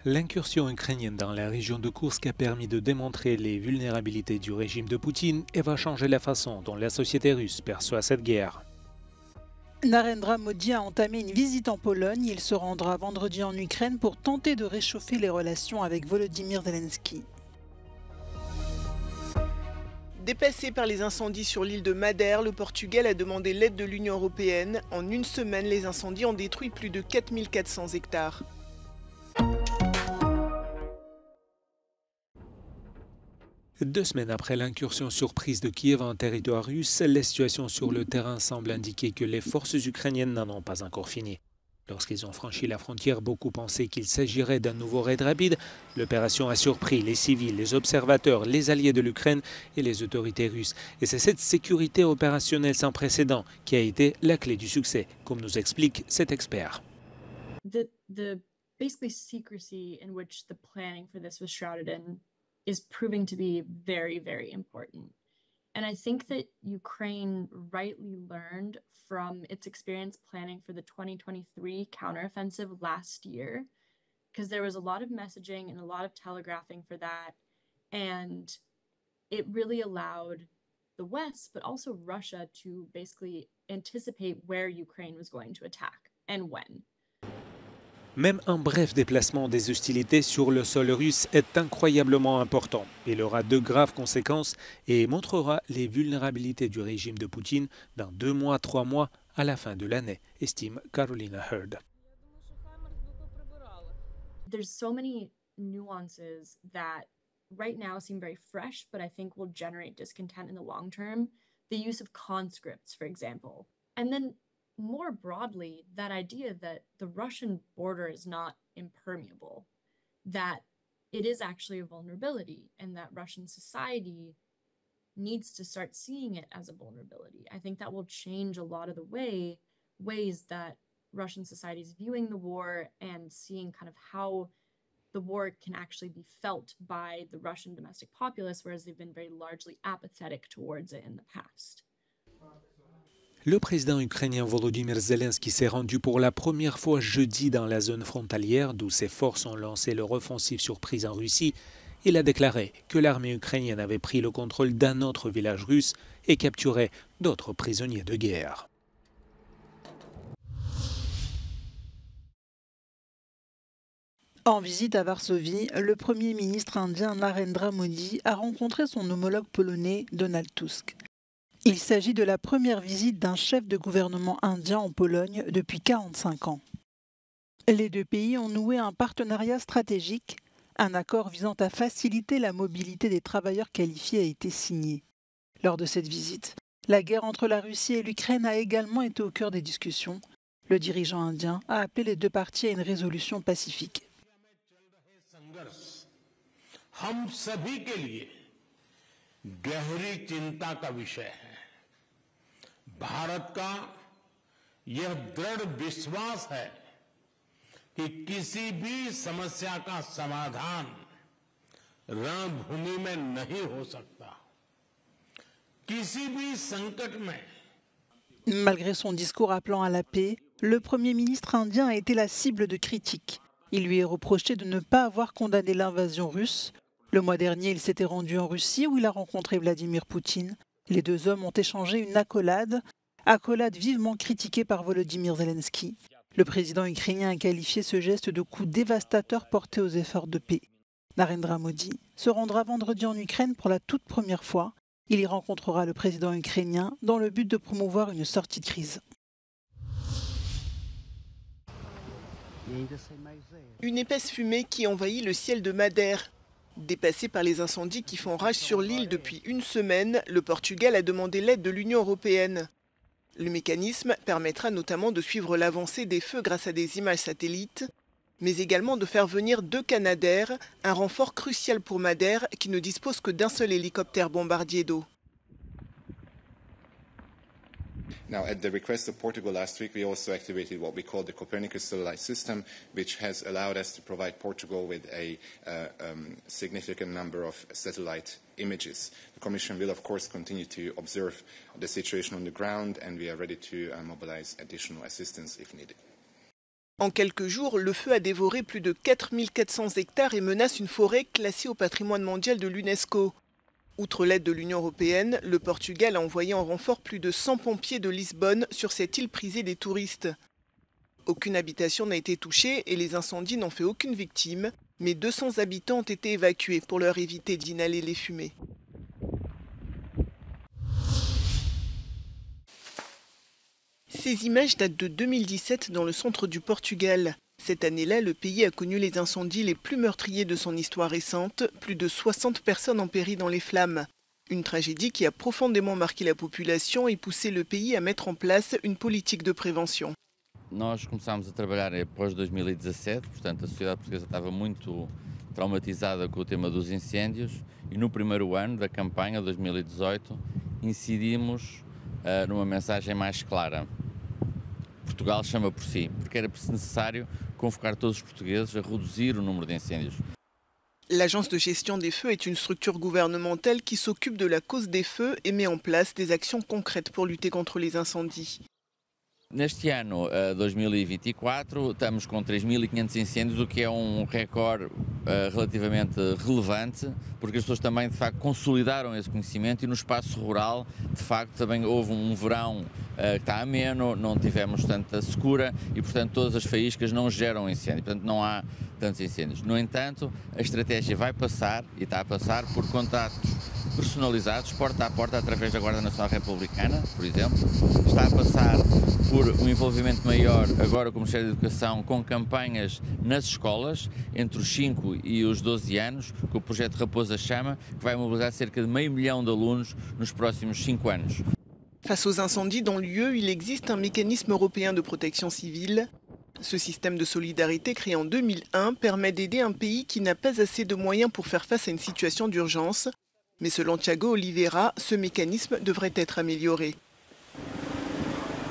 L'incursion ukrainienne dans la région de Koursk a permis de démontrer les vulnérabilités du régime de Poutine et va changer la façon dont la société russe perçoit cette guerre. Narendra Modi a entamé une visite en Pologne. Il se rendra vendredi en Ukraine pour tenter de réchauffer les relations avec Volodymyr Zelensky. Dépassé par les incendies sur l'île de Madère, le Portugal a demandé l'aide de l'Union européenne. En une semaine, les incendies ont détruit plus de 4400 hectares. Deux semaines après l'incursion surprise de Kiev en territoire russe, la situation sur le terrain semble indiquer que les forces ukrainiennes n'en ont pas encore fini. Lorsqu'ils ont franchi la frontière, beaucoup pensaient qu'il s'agirait d'un nouveau raid rapide. L'opération a surpris les civils, les observateurs, les alliés de l'Ukraine et les autorités russes. Et c'est cette sécurité opérationnelle sans précédent qui a été la clé du succès, comme nous explique cet expert. Basically secrecy in which the planning for this was shrouded in is proving to be very, very important. And I think that Ukraine rightly learned from its experience planning for the 2023 counteroffensive last year, because there was a lot of messaging and a lot of telegraphing for that. And it really allowed the West, but also Russia, to basically anticipate where Ukraine was going to attack and when. Même un bref déplacement des hostilités sur le sol russe est incroyablement important. Il aura de graves conséquences et montrera les vulnérabilités du régime de Poutine dans 2 mois, 3 mois à la fin de l'année, estime Carolina Hurd. There's so many nuances that right now seem very fresh, but I think will generate discontent in the long term. The use of conscripts, for example. And then more broadly, that idea that the Russian border is not impermeable, that it is actually a vulnerability, and that Russian society needs to start seeing it as a vulnerability. I think that will change a lot of the ways that Russian society is viewing the war and seeing kind of how the war can actually be felt by the Russian domestic populace, whereas they've been very largely apathetic towards it in the past. Le président ukrainien Volodymyr Zelensky s'est rendu pour la première fois jeudi dans la zone frontalière d'où ses forces ont lancé leur offensive surprise en Russie. Il a déclaré que l'armée ukrainienne avait pris le contrôle d'un autre village russe et capturé d'autres prisonniers de guerre. En visite à Varsovie, le Premier ministre indien Narendra Modi a rencontré son homologue polonais Donald Tusk. Il s'agit de la première visite d'un chef de gouvernement indien en Pologne depuis 45 ans. Les deux pays ont noué un partenariat stratégique. Un accord visant à faciliter la mobilité des travailleurs qualifiés a été signé. Lors de cette visite, la guerre entre la Russie et l'Ukraine a également été au cœur des discussions. Le dirigeant indien a appelé les deux parties à une résolution pacifique. गहरी चिंता का विषय है। भारत का यह दृढ़ विश्वास है कि किसी भी समस्या का समाधान रणभूमि में नहीं हो सकता। किसी भी संकट में Malgré son discours appelant à la paix, le Premier ministre indien a été la cible de critiques. Il lui est reproché de ne pas avoir condamné l'invasion russe. Le mois dernier, il s'était rendu en Russie où il a rencontré Vladimir Poutine. Les deux hommes ont échangé une accolade vivement critiquée par Volodymyr Zelensky. Le président ukrainien a qualifié ce geste de coup dévastateur porté aux efforts de paix. Narendra Modi se rendra vendredi en Ukraine pour la toute première fois. Il y rencontrera le président ukrainien dans le but de promouvoir une sortie de crise. Une épaisse fumée qui envahit le ciel de Madère. Dépassé par les incendies qui font rage sur l'île depuis une semaine, le Portugal a demandé l'aide de l'Union européenne. Le mécanisme permettra notamment de suivre l'avancée des feux grâce à des images satellites, mais également de faire venir 2 Canadair, un renfort crucial pour Madère qui ne dispose que d'un seul hélicoptère bombardier d'eau. Now, at the request of Portugal last week, we also activated what we call the Copernicus satellite system, which has allowed us to provide Portugal with a significant number of satellite images. The Commission will, of course, continue to observe the situation on the ground, and we are ready to mobilize additional assistance if needed. En quelques jours, le feu a dévoré plus de 4400 hectares et menace une forêt classée au patrimoine mondial de l'UNESCO. Outre l'aide de l'Union européenne, le Portugal a envoyé en renfort plus de 100 pompiers de Lisbonne sur cette île prisée des touristes. Aucune habitation n'a été touchée et les incendies n'ont fait aucune victime, mais 200 habitants ont été évacués pour leur éviter d'inhaler les fumées. Ces images datent de 2017 dans le centre du Portugal. Cette année-là, le pays a connu les incendies les plus meurtriers de son histoire récente. Plus de 60 personnes ont péri dans les flammes. Une tragédie qui a profondément marqué la population et poussé le pays à mettre en place une politique de prévention. Nós começámos a trabalhar após 2017, portanto a sociedade portuguesa estava muito traumatizada com o tema dos incêndios e no primeiro ano da campanha, 2018, incidimos numa mensagem mais clara. Portugal chama por si, porque era necessário convocar todos os portugueses a reduzir o número de incêndios. L'Agence de gestion des feux est une structure gouvernementale qui s'occupe de la cause des feux et met en place des actions concrètes pour lutter contre les incendies. Neste ano 2024 estamos com 3.500 incêndios, o que é recorde relativamente relevante, porque as pessoas também de facto consolidaram esse conhecimento e no espaço rural de facto também houve verão que está ameno, não tivemos tanta secura e portanto todas as faíscas não geram incêndio, portanto não há tantos incêndios. No entanto, a estratégia vai passar e está a passar por contactos personalizados, porta a porta, através da Guarda Nacional Republicana, por exemplo. Está a passar por um envolvimento maior, agora com o Ministério da Educação, com campanhas nas escolas, entre os 5 e os 12 anos, com o projeto Raposa Chama, que vai mobilizar cerca de 500 000 de alunos nos próximos 5 anos. Face aux incendies dans l'UE, il existe un mécanisme européen de protection civile. Ce système de solidarité créé en 2001 permet d'aider un pays qui n'a pas assez de moyens pour faire face à une situation d'urgence. Mais selon Thiago Oliveira, ce mécanisme devrait être amélioré.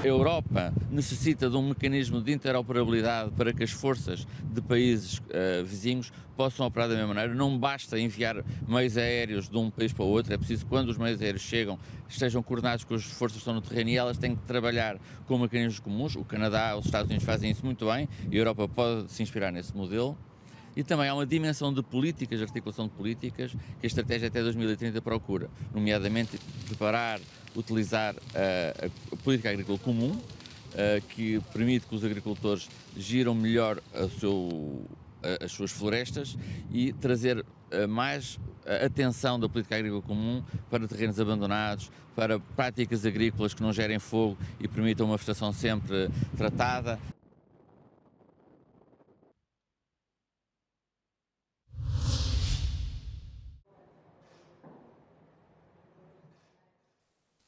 A Europa necessita de mecanismo de interoperabilidade para que as forças de países vizinhos possam operar da mesma maneira. Não basta enviar meios aéreos de um país para o outro, é preciso que quando os meios aéreos chegam estejam coordenados com as forças que estão no terreno e elas têm que trabalhar com mecanismos comuns. O Canadá, os Estados Unidos fazem isso muito bem e a Europa pode se inspirar nesse modelo. E também há uma dimensão de políticas, de articulação de políticas, que a estratégia até 2030 procura, nomeadamente preparar, utilizar a política agrícola comum, que permite que os agricultores giram melhor as suas florestas e trazer mais atenção da política agrícola comum para terrenos abandonados, para práticas agrícolas que não gerem fogo e permitam uma vegetação sempre tratada.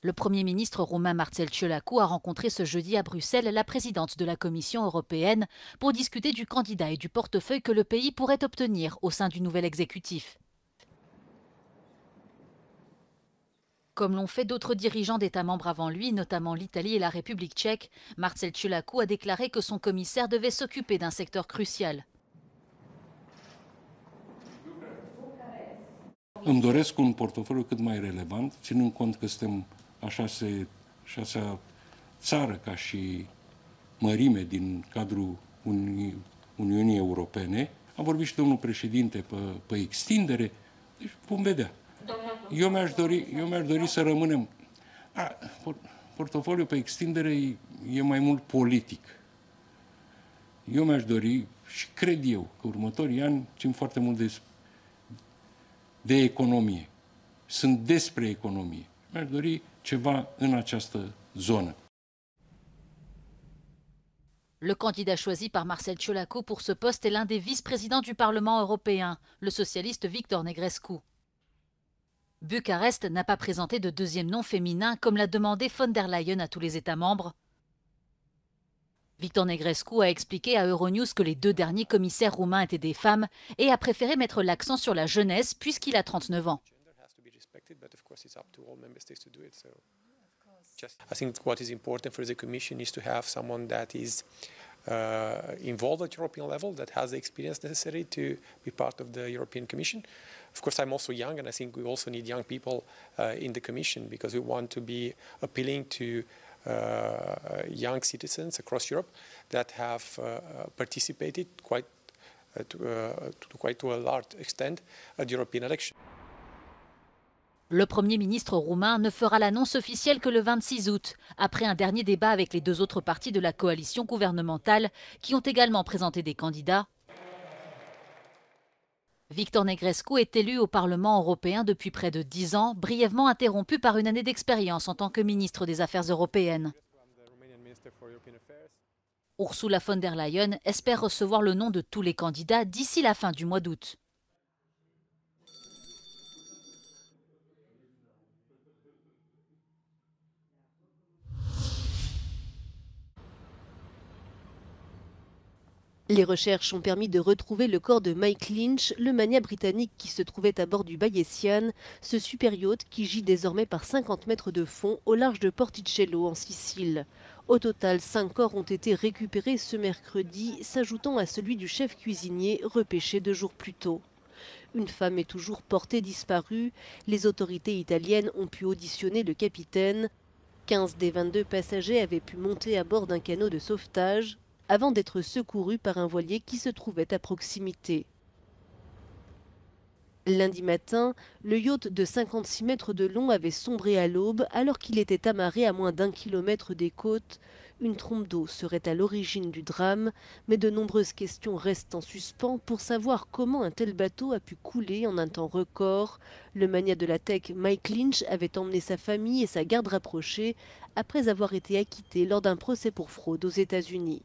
Le Premier ministre roumain Marcel Ciolacu a rencontré ce jeudi à Bruxelles la présidente de la Commission européenne pour discuter du candidat et du portefeuille que le pays pourrait obtenir au sein du nouvel exécutif. Comme l'ont fait d'autres dirigeants d'États membres avant lui, notamment l'Italie et la République tchèque, Marcel Ciolacu a déclaré que son commissaire devait s'occuper d'un secteur crucial. Îmi doresc un portofoliu cât mai relevant, ținând cont că suntem a șasea țară ca și mărime din cadrul Uniunii Europene. A vorbit și domnul președinte pe extindere, deci vom vedea. Eu mi-aș dori să rămânem... Portofoliul pe extindere e mai mult politic. Eu mi-aș dori și cred eu că următorii ani țin foarte mult de economie. Sunt despre economie. Mi-aș dori ceva în această zonă. Le candidat choisi par Marcel Ciolacu pour ce poste est l'un des vice-présidents du Parlement européen, le socialiste Victor Negrescu. Bucarest n'a pas présenté de deuxième nom féminin comme l'a demandé von der Leyen à tous les États membres. Victor Negrescu a expliqué à Euronews que les 2 derniers commissaires roumains étaient des femmes et a préféré mettre l'accent sur la jeunesse puisqu'il a 39 ans. I think what is important for the Commission is to have someone that is involved at European level, that has the experience necessary to be part of the European Commission. Of course, I'm also young, and I think we also need young people in the Commission because we want to be appealing to young citizens across Europe that have participated quite to a large extent at the European election. Le Premier ministre roumain ne fera l'annonce officielle que le 26 août, après un dernier débat avec les deux autres partis de la coalition gouvernementale qui ont également présenté des candidats. Victor Negrescu est élu au Parlement européen depuis près de 10 ans, brièvement interrompu par une année d'expérience en tant que ministre des Affaires européennes. Ursula von der Leyen espère recevoir le nom de tous les candidats d'ici la fin du mois d'août. Les recherches ont permis de retrouver le corps de Mike Lynch, le magnat britannique qui se trouvait à bord du Bayesian, ce super yacht qui gît désormais par 50 mètres de fond au large de Porticello en Sicile. Au total, 5 corps ont été récupérés ce mercredi, s'ajoutant à celui du chef cuisinier repêché 2 jours plus tôt. Une femme est toujours portée disparue. Les autorités italiennes ont pu auditionner le capitaine. 15 des 22 passagers avaient pu monter à bord d'un canot de sauvetage avant d'être secourus par un voilier qui se trouvait à proximité. Lundi matin, le yacht de 56 mètres de long avait sombré à l'aube alors qu'il était amarré à moins d'1 kilomètre des côtes. Une trompe d'eau serait à l'origine du drame, mais de nombreuses questions restent en suspens pour savoir comment un tel bateau a pu couler en un temps record. Le magnat de la tech Mike Lynch avait emmené sa famille et sa garde rapprochée après avoir été acquitté lors d'un procès pour fraude aux États-Unis.